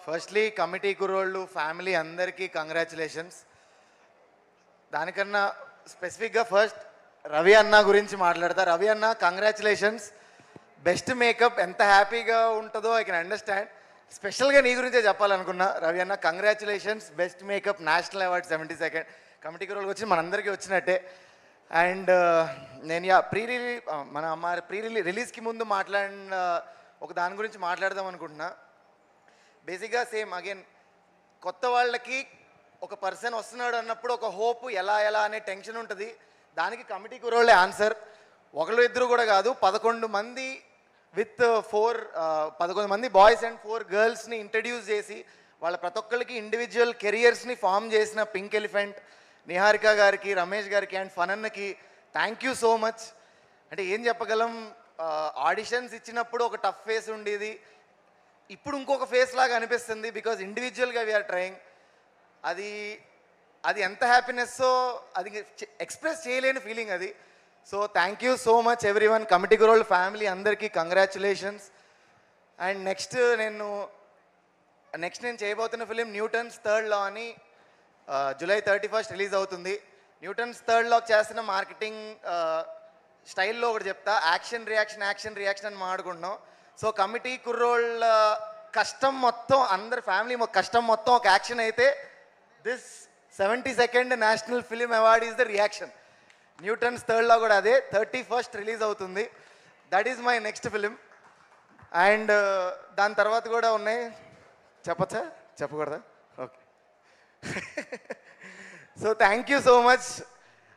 Firstly committee కుర్రోళ్ళు family అందరికీ congratulations. దానికన్నా స్పెసిఫిక్గా ఫస్ట్ రవి అన్న గురించి మాట్లాడతా. రవి అన్న కంగ్రాచులేషన్స్, బెస్ట్ మేకప్. ఎంత హ్యాపీగా ఉంటుందో ఐ కెన్ అండర్స్టాండ్. స్పెషల్గా నీ గురించే చెప్పాలనుకున్నా. రవి అన్న congratulations, best makeup national award 72nd committee కుర్రోళ్ళకి వచ్చి మనందరికీ వచ్చినట్టే. అండ్ నేను రిలీజ్కి ముందు మాట్లాడిన ఒక దాని గురించి మాట్లాడదాం అనుకుంటున్నా. బేసిక్గా సేమ్ అగైన్ కొత్త వాళ్ళకి ఒక పర్సన్ వస్తున్నాడు అన్నప్పుడు ఒక హోప్ ఎలా అనే టెన్షన్ ఉంటుంది. దానికి కమిటీ కుర్రోళ్ళే ఆన్సర్. ఒకళ్ళు ఇద్దరు కూడా కాదు, 11 మంది విత్ 11 మంది బాయ్స్ అండ్ 4 గర్ల్స్ని ఇంట్రడ్యూస్ చేసి వాళ్ళ ప్రతి ఒక్కరికి ఇండివిజువల్ కెరియర్స్ని ఫామ్ చేసిన పింక్ ఎలిఫెంట్ నిహారిక గారికి, రమేష్ గారికి అండ్ ఫనన్నకి థ్యాంక్ యూ సో మచ్. అంటే ఏం చెప్పగలం, ఆడిషన్స్ ఇచ్చినప్పుడు ఒక టఫ్ ఫేస్ ఉండేది, ఇప్పుడు ఇంకొక ఫేస్ లాగా అనిపిస్తుంది. బికాజ్ ఇండివిజువల్గా వీఆర్ ట్రయింగ్. అది ఎంత హ్యాపీనెస్సో అది ఎక్స్ప్రెస్ చేయలేని ఫీలింగ్ అది. So thank you so much everyone. Committee కుర్రోళ్ళ ఫ్యామిలీ అందరికీ కంగ్రాచులేషన్స్. అండ్ నెక్స్ట్ నేను చేయబోతున్న ఫిలిం న్యూటన్స్ థర్డ్ లా అని July 31st రిలీజ్ అవుతుంది. న్యూటన్స్ థర్డ్ లాకి చేస్తున్న మార్కెటింగ్ స్టైల్లో ఒకటి చెప్తా. యాక్షన్ రియాక్షన్ అని మాట్లాడుకుంటున్నాం. సో కమిటీ కుర్రోళ్ళ కష్టం మొత్తం, అందరి ఫ్యామిలీ కష్టం మొత్తం ఒక యాక్షన్ అయితే, this 72nd national film award is the reaction. Newton's third law కూడా అదే. 31st రిలీజ్ అవుతుంది. That is my next film. And దాని తర్వాత కూడా ఉన్నాయి. చెప్పచ్చా, చెప్పకూడదా? Okay. So thank you so much.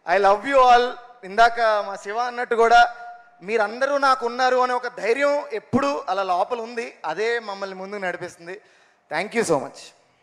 I love you all. ఇందాక మా శివ అన్నట్టు కూడా మీరందరూ నాకు ఉన్నారు అనే ఒక ధైర్యం ఎప్పుడు అలా లోపల ఉంది. అదే మమ్మల్ని ముందుకు నడిపిస్తుంది. Thank you so much.